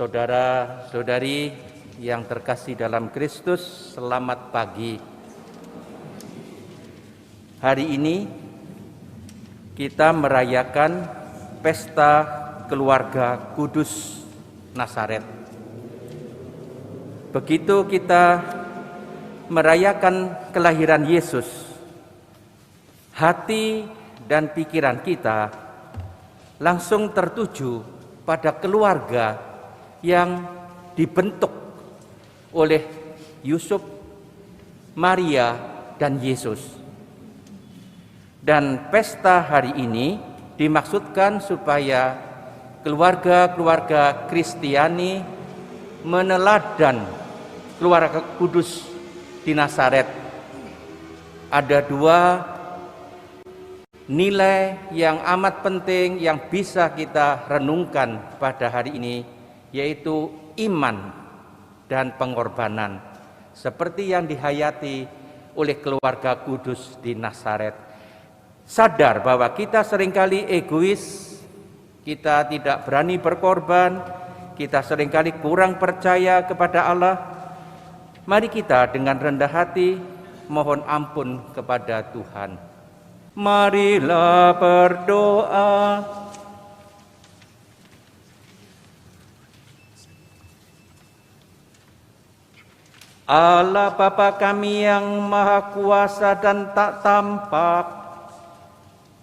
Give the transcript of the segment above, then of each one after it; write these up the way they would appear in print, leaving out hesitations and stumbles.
Saudara-saudari yang terkasih dalam Kristus, selamat pagi. Hari ini kita merayakan pesta keluarga kudus Nazaret. Begitu kita merayakan kelahiran Yesus, hati dan pikiran kita langsung tertuju pada keluarga yang dibentuk oleh Yusuf, Maria, dan Yesus. Dan pesta hari ini dimaksudkan supaya keluarga-keluarga Kristiani meneladan keluarga kudus di Nazaret. Ada dua nilai yang amat penting yang bisa kita renungkan pada hari ini, yaitu iman dan pengorbanan, seperti yang dihayati oleh keluarga kudus di Nazaret. Sadar bahwa kita seringkali egois, kita tidak berani berkorban, kita seringkali kurang percaya kepada Allah. Mari kita dengan rendah hati mohon ampun kepada Tuhan. Marilah berdoa. Allah Bapa kami yang Maha Kuasa dan tak tampak,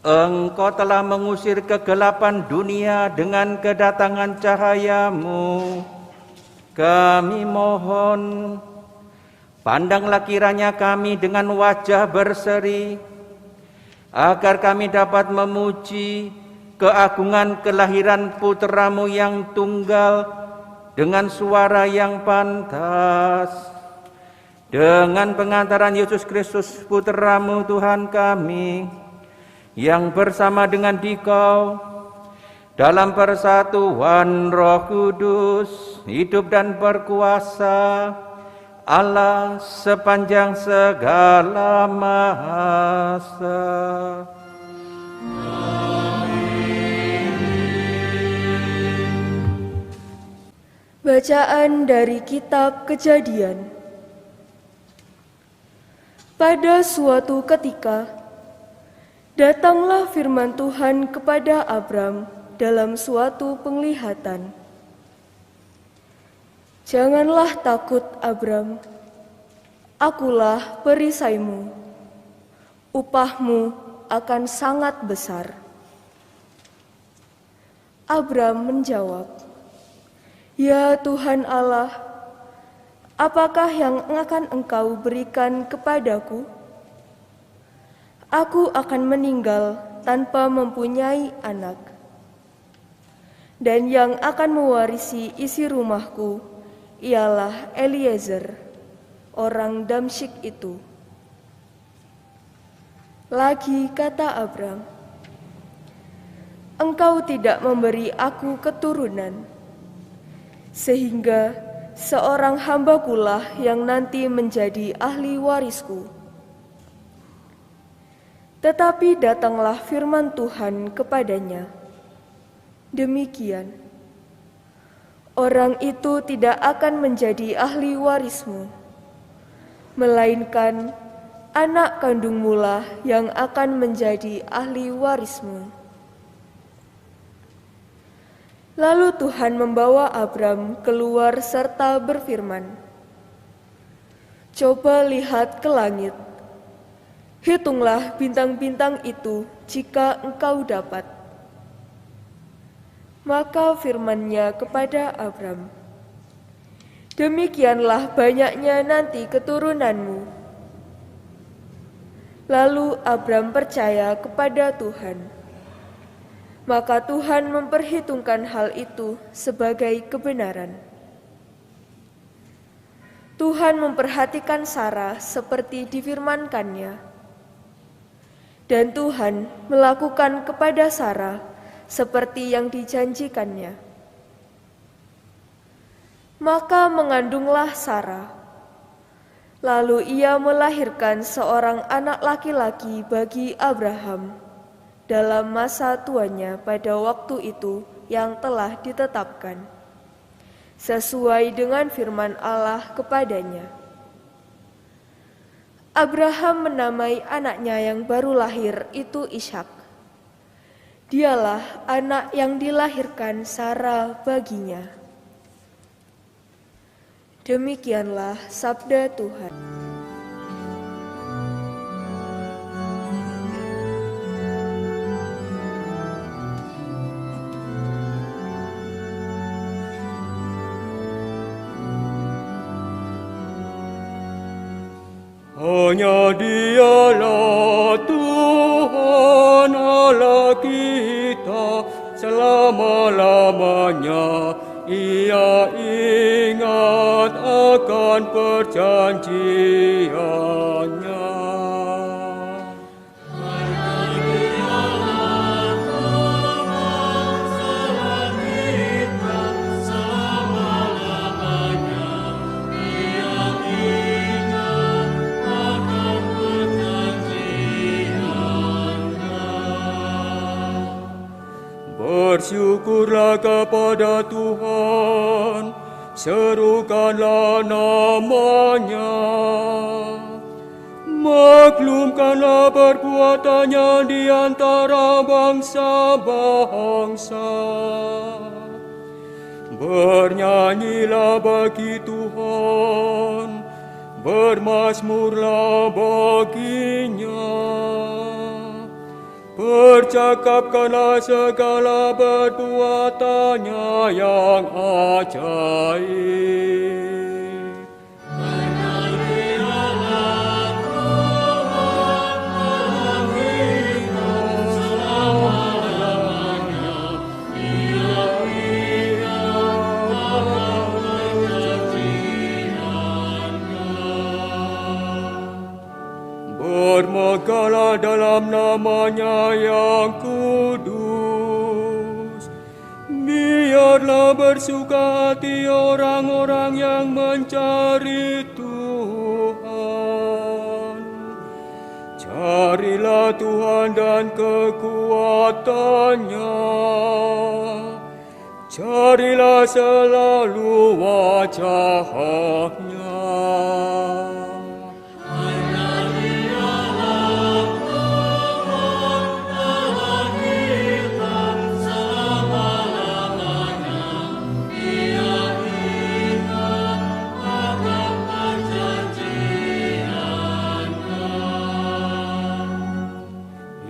Engkau telah mengusir kegelapan dunia dengan kedatangan cahaya-Mu. Kami mohon, pandanglah kiranya kami dengan wajah berseri, agar kami dapat memuji keagungan kelahiran Putra-Mu yang tunggal dengan suara yang pantas. Dengan pengantaran Yesus Kristus Putra-Mu Tuhan kami, yang bersama dengan Dikau dalam persatuan Roh Kudus, hidup dan berkuasa, Allah sepanjang segala masa. Bacaan dari Kitab Kejadian. Pada suatu ketika, datanglah firman Tuhan kepada Abram dalam suatu penglihatan. Janganlah takut, Abram. Akulah perisaimu. Upahmu akan sangat besar. Abram menjawab, "Ya Tuhan Allah, apakah yang akan Engkau berikan kepadaku? Aku akan meninggal tanpa mempunyai anak. Dan yang akan mewarisi isi rumahku ialah Eliezer, orang Damsyik itu." Lagi kata Abram, "Engkau tidak memberi aku keturunan, sehingga seorang hambakulah yang nanti menjadi ahli warisku." Tetapi datanglah firman Tuhan kepadanya, "Demikian, orang itu tidak akan menjadi ahli warismu, melainkan anak kandungmulah yang akan menjadi ahli warismu." Lalu Tuhan membawa Abram keluar serta berfirman, "Coba lihat ke langit, hitunglah bintang-bintang itu jika engkau dapat." Maka firman-Nya kepada Abram, "Demikianlah banyaknya nanti keturunanmu." Lalu Abram percaya kepada Tuhan. Maka Tuhan memperhitungkan hal itu sebagai kebenaran. Tuhan memperhatikan Sarah seperti difirmankannya. Dan Tuhan melakukan kepada Sarah seperti yang dijanjikannya. Maka mengandunglah Sarah. Lalu ia melahirkan seorang anak laki-laki bagi Abraham dalam masa tuanya pada waktu itu yang telah ditetapkan. sesuai dengan firman Allah kepadanya. Abraham menamai anaknya yang baru lahir itu Ishak. Dialah anak yang dilahirkan Sara baginya. Demikianlah sabda Tuhan. Hanya Dialah Tuhan Allah kita selama-lamanya. Ia ingat akan perjanjiannya. Bersyukurlah kepada Tuhan, serukanlah nama-Nya. Maklumkanlah perbuatannya di antara bangsa-bangsa. Bernyanyilah bagi Tuhan, bermazmurlah baginya. Percakapkanlah segala perbuatannya yang ajaib. Menyanyilah Tuhan Allah kita selama-lamanya. Ia ingat akan perjanjiannya. Bermegahlah dalam nama-Nya yang kudus. Biarlah bersuka hati orang-orang yang mencari Tuhan. Carilah Tuhan dan kekuatannya. Carilah selalu wajah-Nya.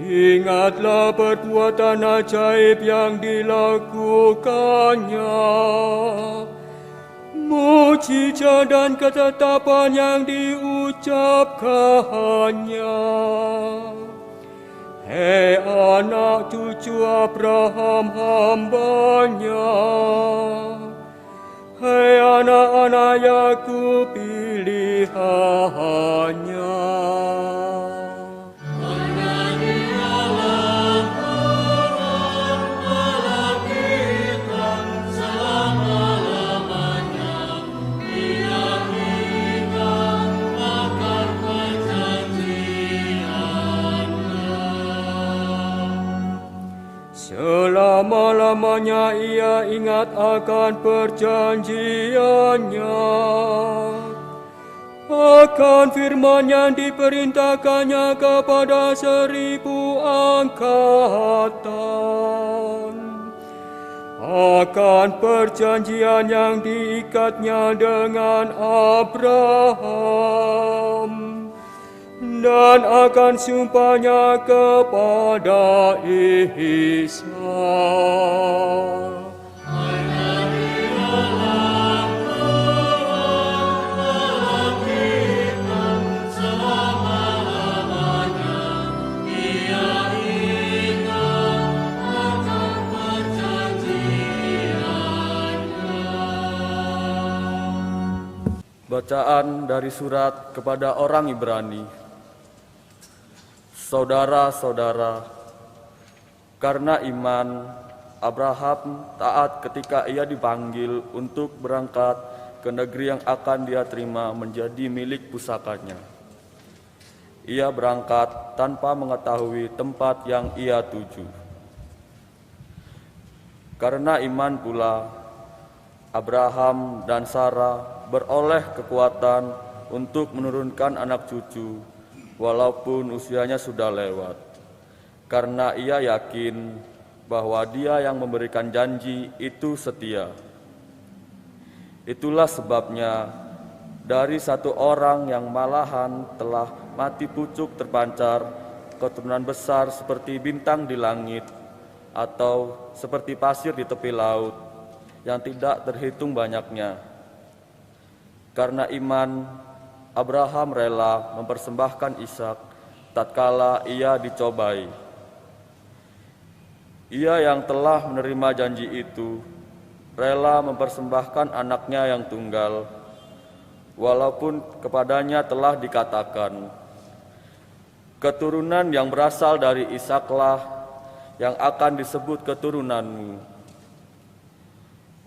Ingatlah perbuatan ajaib yang dilakukannya, mujizat dan ketetapan yang diucapkannya. Hei anak cucu Abraham hamba-Nya, hei anak-anak Yakub pilihannya. Selama-lamanya Ia ingat akan perjanjiannya, akan firman yang diperintahkannya kepada 1000 angkatan, akan perjanjian yang diikatnya dengan Abraham, dan akan sumpahnya kepada Ishak. Bacaan dari surat kepada orang Ibrani. Saudara-saudara, karena iman, Abraham taat ketika ia dipanggil untuk berangkat ke negeri yang akan dia terima menjadi milik pusakanya. Ia berangkat tanpa mengetahui tempat yang ia tuju. Karena iman pula, Abraham dan Sarah beroleh kekuatan untuk menurunkan anak cucu walaupun usianya sudah lewat, karena ia yakin bahwa Dia yang memberikan janji itu setia. Itulah sebabnya dari satu orang yang malahan telah mati pucuk terpancar keturunan besar seperti bintang di langit atau seperti pasir di tepi laut yang tidak terhitung banyaknya. Karena iman, Abraham rela mempersembahkan Ishak tatkala ia dicobai. Ia yang telah menerima janji itu rela mempersembahkan anaknya yang tunggal, walaupun kepadanya telah dikatakan, keturunan yang berasal dari Ishaklah yang akan disebut keturunanmu.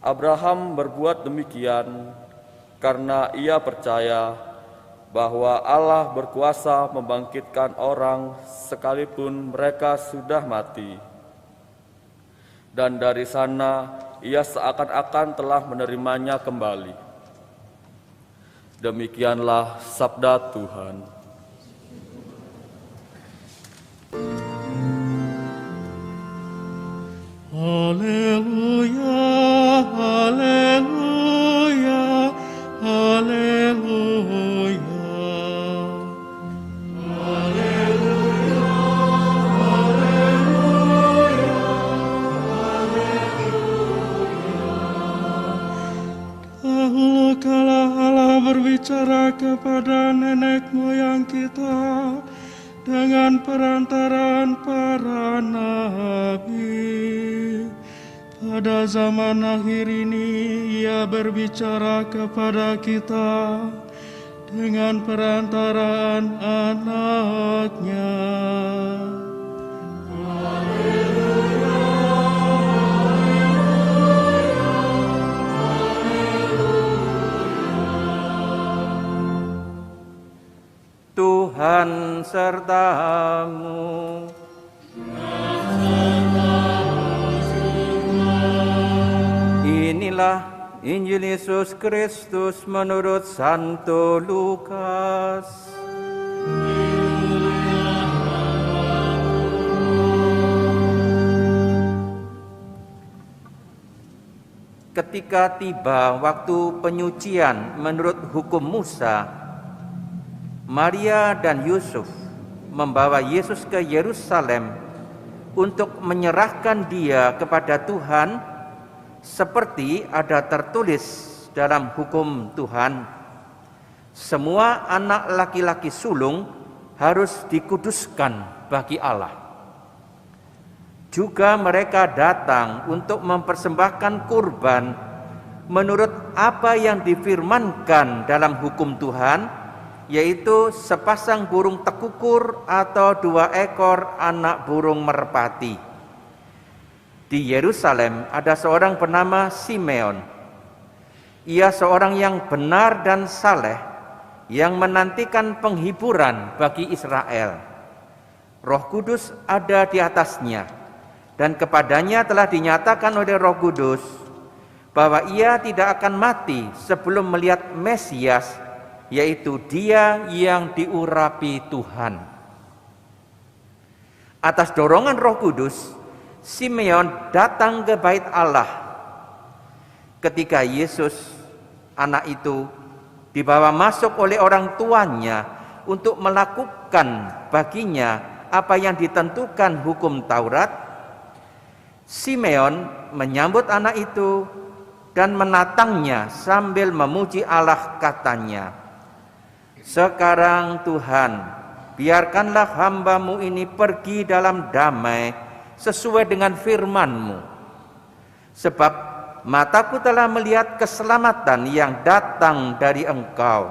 Abraham berbuat demikian karena ia percaya bahwa Allah berkuasa membangkitkan orang sekalipun mereka sudah mati. Dan dari sana ia seakan-akan telah menerimanya kembali. Demikianlah sabda Tuhan. Haleluya, haleluya, haleluya. Dahulu kala Allah berbicara kepada nenek moyang kita dengan perantaraan para nabi. Pada zaman akhir ini Ia berbicara kepada kita dengan perantaraan Anak-Nya. Tuhan sertamu. Inilah Injil Yesus Kristus menurut Santo Lukas. Ketika tiba waktu penyucian menurut hukum Musa, Maria dan Yusuf membawa Yesus ke Yerusalem untuk menyerahkan Dia kepada Tuhan seperti ada tertulis dalam hukum Tuhan. Semua anak laki-laki sulung harus dikuduskan bagi Allah. Juga mereka datang untuk mempersembahkan kurban menurut apa yang difirmankan dalam hukum Tuhan, yaitu sepasang burung tekukur atau 2 ekor anak burung merpati. Di Yerusalem ada seorang bernama Simeon. Ia seorang yang benar dan saleh, yang menantikan penghiburan bagi Israel. Roh Kudus ada di atasnya, dan kepadanya telah dinyatakan oleh Roh Kudus bahwa ia tidak akan mati sebelum melihat Mesias, yaitu Dia yang diurapi Tuhan. Atas dorongan Roh Kudus, Simeon datang ke bait Allah. Ketika Yesus, anak itu, dibawa masuk oleh orang tuanya untuk melakukan baginya apa yang ditentukan hukum Taurat, Simeon menyambut anak itu dan menatangnya sambil memuji Allah, katanya, "Sekarang Tuhan, biarkanlah hamba-Mu ini pergi dalam damai sesuai dengan firman-Mu. Sebab mataku telah melihat keselamatan yang datang dari Engkau,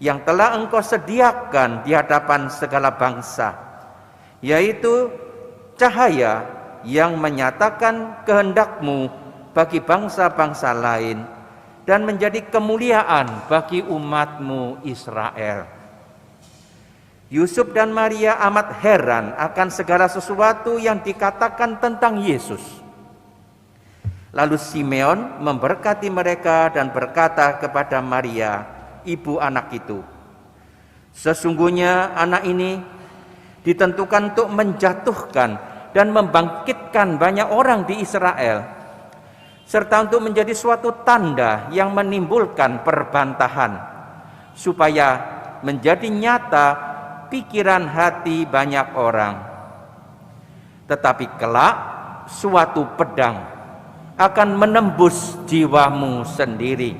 yang telah Engkau sediakan di hadapan segala bangsa, yaitu cahaya yang menyatakan kehendak-Mu bagi bangsa-bangsa lain, dan menjadi kemuliaan bagi umat-Mu Israel." Yusuf dan Maria amat heran akan segala sesuatu yang dikatakan tentang Yesus. Lalu Simeon memberkati mereka dan berkata kepada Maria, ibu anak itu, sesungguhnya anak ini ditentukan untuk menjatuhkan dan membangkitkan banyak orang di Israel, serta untuk menjadi suatu tanda yang menimbulkan perbantahan, supaya menjadi nyata pikiran hati banyak orang. Tetapi kelak suatu pedang akan menembus jiwamu sendiri.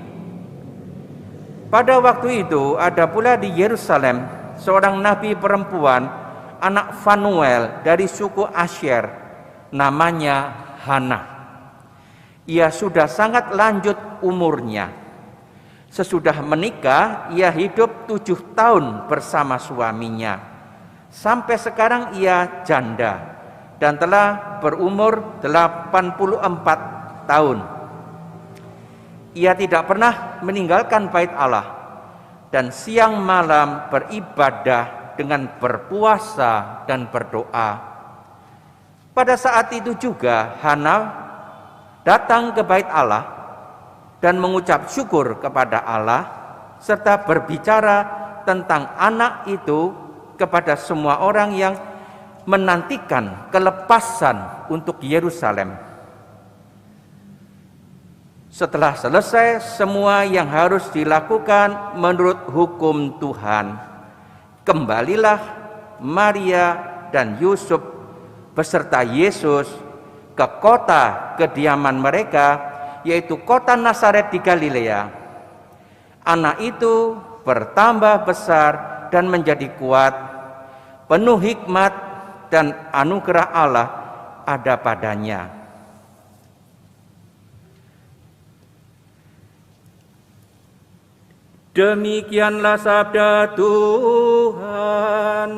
Pada waktu itu ada pula di Yerusalem seorang nabi perempuan, anak Fanuel dari suku Asyer, namanya Hana. Ia sudah sangat lanjut umurnya. Sesudah menikah, ia hidup 7 tahun bersama suaminya. Sampai sekarang ia janda dan telah berumur 84 tahun. Ia tidak pernah meninggalkan bait Allah dan siang malam beribadah dengan berpuasa dan berdoa. Pada saat itu juga Hana datang ke bait Allah dan mengucap syukur kepada Allah serta berbicara tentang anak itu kepada semua orang yang menantikan kelepasan untuk Yerusalem. Setelah selesai semua yang harus dilakukan menurut hukum Tuhan, kembalilah Maria dan Yusuf beserta Yesus ke kota kediaman mereka, yaitu kota Nazaret di Galilea. Anak itu bertambah besar dan menjadi kuat, penuh hikmat dan anugerah Allah ada padanya. Demikianlah sabda Tuhan.